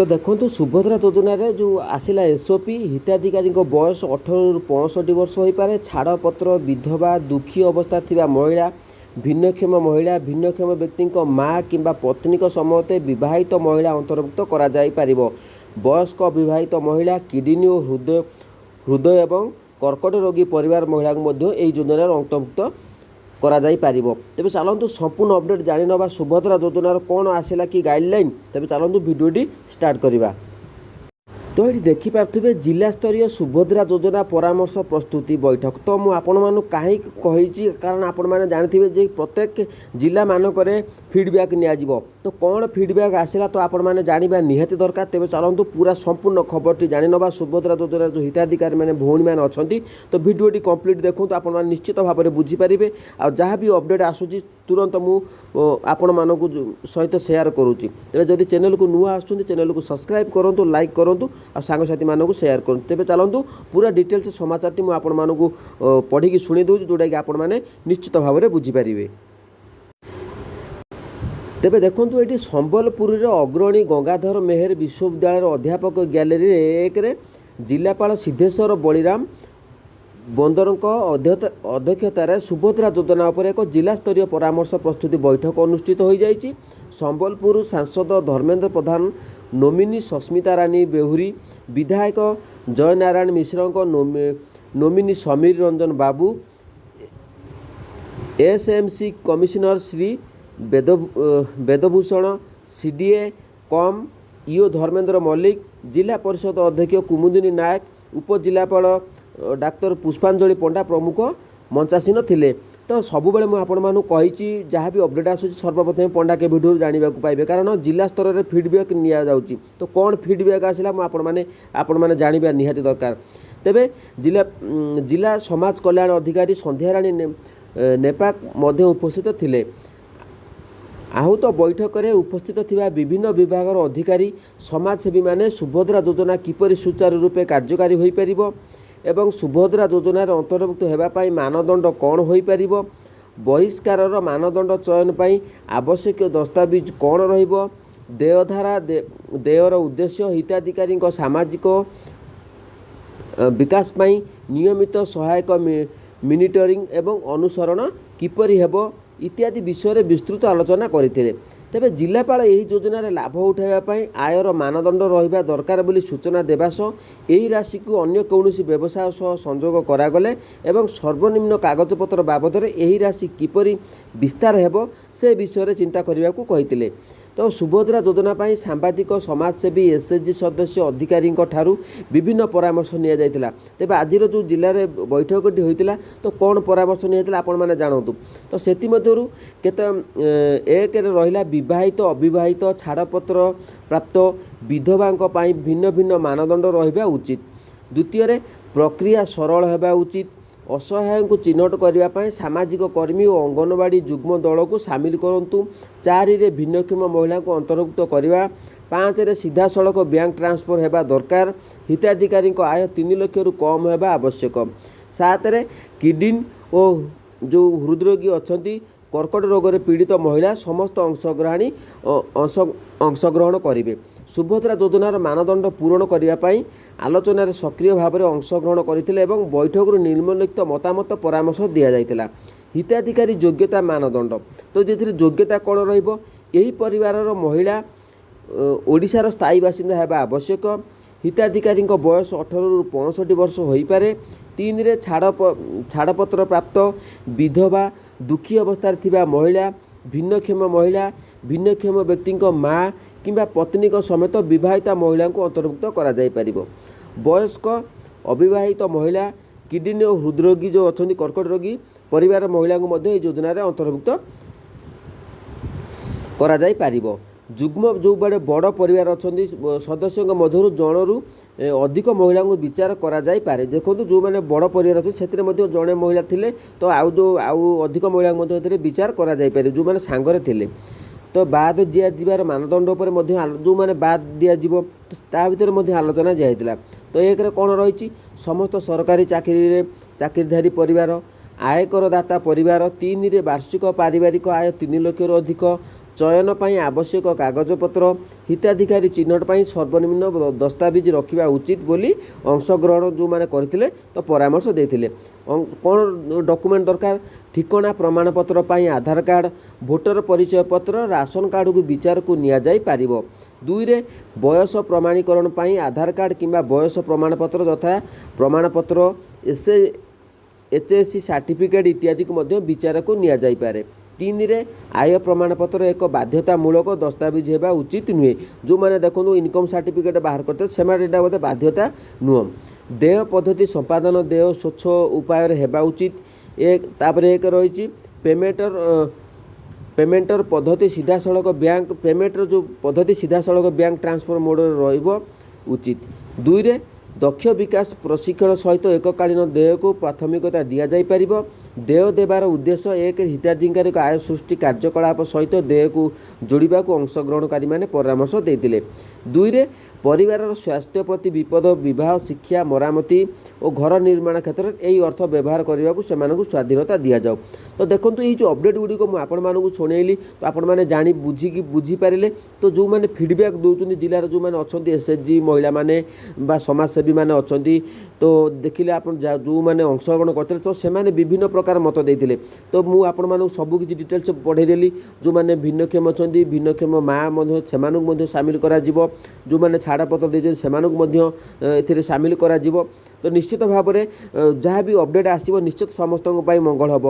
तो देखो सुभद्रा योजन जो आसला एसओपी हिताधिकारी बयस 18 ରୁ 65 वर्ष हो पारे छाड़पत्र विधवा दुखी अवस्था थिबा महिला भिन्नक्षम महिला भिन्नक्षम व्यक्ति माँ किंबा पत्नी समते विवाहित महिला अंतर्भुक्त करा जाई परिबो। वयस्क विवाहित महिला किडनी और हृदय एवं कर्कट रोगी परिवार महिला योजन अंतर्भुक्त करा जाई परिबो। तेबे चलतु संपूर्ण अपडेट जानि नबा सुभद्रा योजनार कौन आसला कि गाइडलाइन। तेबे चलतु वीडियोटी स्टार्ट करिबा। तो ये देखिपे जिला स्तरीय सुभद्रा योजना परामर्श प्रस्तुति बैठक। तो मुझे आपण कहीं कही कारण आपण मैंने जानते जे प्रत्येक जिला मानक फीडबैक नियाजिबो। तो कौन फीडबैक आसला तो आपण मैंने जाना निहाती दरकार। तेज चलतु पूरा संपूर्ण खबरटी जानि नबा सुभद्रा योजना जो हिताधिकारी मैंने भौणी मैंने अच्छा तो भिडियोटी कंप्लीट देखो तो आपण निश्चित भाव में बुझीपारे। आ जहाँ भी अपडेट आसूँ तुरंत मु आपण मानक सहित शेयर करुँची। तेज जदि चैनल को नुआ आसुँच चैनल को सब्सक्राइब करूँ लाइक करूँ और सांगसाथी मानक शेयर करूँ। तेज चलतु पूरा डिटेल्स समाचार मुझे आपण मानक पढ़ी शुणी दूँ जोटा कि आपण मैंने निश्चित भाव में बुझीपारे। तेबे देखो ये संबलपुर अग्रणी गंगाधर मेहर विश्वविद्यालय अध्यापक गैलेरी एक जिलापाल सिद्धेश्वर बलिराम बंदर अध्यक्षतार सुभद्रा योजना उपर एक जिला स्तरीय परामर्श प्रस्तुति बैठक अनुष्ठित हो जाइए। संबलपुर सांसद धर्मेंद्र प्रधान नोमिनी सस्मिता रानी बेहुरी विधायक जय नारायण मिश्र नोमिनी समीर रंजन बाबू एसएमसी कमिशनर श्री वेदभूषण सीडीए कम ईओ धर्मेंद्र मल्लिक जिला परिषद अध्यक्ष कुमुदिनी नायक उपजिलापाल डाक्टर पुष्पांजलि पंडा प्रमुख मंचासीन थिले। तो सबुबले मुझे आपण कही जहाँ भी अपडेट आसूँ सर्वप्रथम पंडा के भिडियो जानवा पाइबे कारण जिला स्तर में फीडबैक निया जाउची। तो कौन फीडबैक आसला आपण मैंने जानवा निहाती दरकार। तेबे जिला समाज कल्याण अधिकारी संध्याराणी नेपाक मध्य उपस्थित थिले। आहूत बैठक में उपस्थित थिबा विभिन्न विभागर अधिकारी समाजसेवी माने सुभद्रा योजना किपरि सुचारू रूपे कार्यकारी होई परिबो एवं सुभद्रा योजनार अंतर्भुक्त होगापाई मानदंड कौन हो पारिबो बहिष्कार मानदंड चयन पाई आवश्यक दस्तावेज कौन रहिबो देयधारा देयर उद्देश्य हिताधिकारी सामाजिक विकास पाई नियमित सहायक मिनिटरिंग एवं अनुसरण किपरि हेबो इत्यादि विषय में विस्तृत आलोचना करते। तेबे जिलापाल यही योजन लाभ उठाइवाई आयर मानदंड रहिबा दरकार बोली सूचना देवा सह यही राशि को अन्य कौनसी व्यवसाय सह संजोग करागले एवं सर्वनिम्न कागजपत्र बाबद यही राशि किपरि विस्तार हेबो से विषय में चिंता करने को कही। तो सुभद्रा योजना पाई सांबादिक समाजसेवी एसएचजी सदस्य अधिकारी ठारू विभिन्न परामर्श निया जाइतिला। तेबे आजिर जो जिले में बैठकटी होइतिला तो कौन परामर्श निया आपण मैंने जानतु। तो सेति मध्यरु केते एक रहिला विवाहित अविवाहित छाड़पत्र प्राप्त विधवांक पाई भिन्न भिन्न मानदंड रहिबा उचित। द्वितीय प्रक्रिया सरल हेबा उचित। असहाय को चिन्हट करने सामाजिक कर्मी और अंगनवाड़ी जुग्म दल को सामिल करूँ। 4 रे भिन्नक्षम महिला को अंतर्भुक्त करवा। 5 रे सीधा सड़क बैंक ट्रांसफर होगा दरकार। हिताधिकारी आय 3 लाख रु कम होगा आवश्यक। 7 रे किडनी और जो हृदरोगी अच्छा कर्कट रोग रे पीड़ित महिला समस्त अंशग्रहण करेंगे। सुभद्रा योजनार मानदंड पूरण करने आलोचन सक्रिय भाव में अंशग्रहण करते बैठक निम्नलिखित मतामत परामर्श दि जाता। हिताधिकारी योग्यता मानदंड तो जे योग्यता कौन रही परिवार महिला ओडिशार स्थायी बासिंदा होगा आवश्यक। हिताधिकारी बयस 18 ରୁ 65 वर्ष हो पारे। 3 रे छाड़पत्र प्राप्त विधवा दुखी अवस्था थिबा महिला भिन्नक्षम व्यक्ति माँ किंबा पत्नी समेत विवाहिता महिला को अंतर्भुक्त करा जाई परिबो। वयस्क अविवाहित महिला किडनी और हृदरोगी जो अच्छा कर्कट रोगी परिवार महिला को योजना अंतर्भुक्त करा जाई परिबो। जुग्म जो बड़े बड़ परिवार अच्छा सदस्यों मध्य जनरू अधिक महिला को विचार करा जाई पारे। देखो जो मैंने बड़ परिवार अच्छे से जड़े महिला थिले तो आउ अधिक महिला विचार करा जाई पारे जो मैंने सांगरे थिले। तो बाद दियार मानदंड पर जो मैंने बाद दिज्व ता भर आलोचना दिया। तो एक कौन रही समस्त सरकारी चाकरीधारी परिवार आयकरदाता परिवार 3 रे वार्षिक पारिवारिक आय 3 लाख रु अधिक चयन ପାଇଁ ଆବଶ୍ୟକ କାଗଜପତ୍ର ହିତାଧିକାରୀ ଚିହ୍ନଟ ପାଇଁ ସର୍ବନିମ୍ନ ଦସ୍ତାବିଜ ରଖିବା ଉଚିତ ବୋଲି ଅଂଶଗ୍ରହଣ ଯେଉଁମାନେ କରିଥିଲେ ତ ପରାମର୍ଶ ଦେଇଥିଲେ। କ'ଣ ଡକୁମେଣ୍ଟ ଦରକାର? ଠିକଣା ପ୍ରମାଣପତ୍ର ପାଇଁ ଆଧାର କାର୍ଡ଼, ଭୋଟର ପରିଚୟ ପତ୍ର, ରାସନ କାର୍ଡ଼କୁ ବିଚାରକୁ ନିଆଯାଇପାରିବ। 2ରେ ବୟସ ପ୍ରମାଣୀକରଣ ପାଇଁ ଆଧାର କାର୍ଡ଼ କିମ୍ବା ବୟସ ପ୍ରମାଣପତ୍ର ଯଥା ପ୍ରମାଣପତ୍ର HSC ସାର୍ଟିଫିକେଟ୍ ଇତ୍ୟାଦିକୁ ମଧ୍ୟ ବିଚାରକୁ ନିଆଯାଇପାରେ। 3ରେ ଆୟ ପ୍ରମାଣପତ୍ର ଏକ ବାଧ୍ୟତାମୂଳକ ଦସ୍ତାବିଜ ହେବା ଉଚିତ ନୁହେଁ। ଯେଉଁମାନେ ଦେଖନ୍ତୁ ଇନକମ୍ ସାର୍ଟିଫିକେଟ୍ ବାହାର କରିଥିଲେ ସେମାନେ ଏଇଟା ବୋଧେ ବାଧ୍ୟତା ନୁହଁ। ଦେୟ ପଦ୍ଧତି ସମ୍ପାଦନ ଦେୟ ସ୍ୱଚ୍ଛ ଉପାୟରେ ହେବା ଉଚିତ। ତାପରେ 1 ରହିଛି ପେମେଣ୍ଟର ପଦ୍ଧତି ସିଧାସଳଖ ବ୍ୟାଙ୍କ ପେମେଣ୍ଟର ଯେଉଁ ପଦ୍ଧତି ସିଧାସଳଖ ବ୍ୟାଙ୍କ ଟ୍ରାନ୍ସଫର ମୋଡ଼ରେ ରହିବ ଉଚିତ। 2ରେ ଦକ୍ଷ ବିକାଶ ପ୍ରଶିକ୍ଷଣ ସହିତ ଏକକାଳୀନ ଦେୟକୁ ପ୍ରାଥମିକତା ଦିଆଯାଇପାରିବ। ଦେୟ ଦେବାର ଉଦ୍ଦେଶ୍ୟ 1 ହିତାଧିକାରୀଙ୍କ ଆୟ ସୃଷ୍ଟି କାର୍ଯ୍ୟକଳାପ ସହିତ ଦେୟକୁ ଯୋଡ଼ିବାକୁ ଅଂଶଗ୍ରହଣକାରୀମାନେ ପରାମର୍ଶ ଦେଇଥିଲେ। 2ରେ ପରିବାରର ସ୍ୱାସ୍ଥ୍ୟ ପ୍ରତି ବିପଦ, ବିବାହ, ଶିକ୍ଷା, ମରାମତି ଓ ଘର ନିର୍ମାଣ କ୍ଷେତ୍ରରେ ଏହି ଅର୍ଥ ବ୍ୟବହାର କରିବାକୁ ସେମାନଙ୍କୁ ସ୍ୱାଧୀନତା ଦିଆଯାଉ। ତ ଦେଖନ୍ତୁ ଏଇ ଯେଉଁ ଅପଡ଼େଟ୍ ଗୁଡ଼ିକ ମୁଁ ଆପଣମାନଙ୍କୁ ଶୁଣେଇଲି ତ ଆପଣମାନେ ଜାଣି ବୁଝିପାରିଲେ। ତ ଯେଉଁମାନେ ଫିଡ଼ବ୍ୟାକ୍ ଦେଉଛନ୍ତି ଜିଲ୍ଲାର ଯେଉଁମାନେ ଅଛନ୍ତି SHG ମହିଳାମାନେ ବା ସମାଜସେବୀମାନେ ଅଛନ୍ତି ତ ଦେଖିଲେ ଆପଣ ଯେଉଁମାନେ ଅଂଶଗ୍ରହଣ କରିଥିଲେ ତ ସେମାନେ ବିଭିନ୍ନ ପ୍ରକାର ମତ ଦେଇଥିଲେ। ତ ମୁଁ ଆପଣମାନଙ୍କୁ ସବୁକିଛି ଡିଟେଲ୍ସ ପଢ଼େଇଦେଲି। ଯେଉଁମାନେ ଭିନ୍ନକ୍ଷମ ଅଛନ୍ତି ଭିନ୍ନକ୍ଷମ ମାଆ ମଧ୍ୟ ସେମାନଙ୍କୁ ମଧ୍ୟ ସାମିଲ କରାଯିବ। ଯେଉଁମାନେ ଛାଡ଼ପତ୍ର ଦେଇଛନ୍ତି ସେମାନଙ୍କୁ ମଧ୍ୟ ଏଥିରେ ସାମିଲ କରାଯିବ। ତ ନିଶ୍ଚିତ ଭାବରେ ଯାହା ବି ଅପଡ଼େଟ୍ ଆସିବ ନିଶ୍ଚିତ ସମସ୍ତଙ୍କ ପାଇଁ ମଙ୍ଗଳ ହେବ।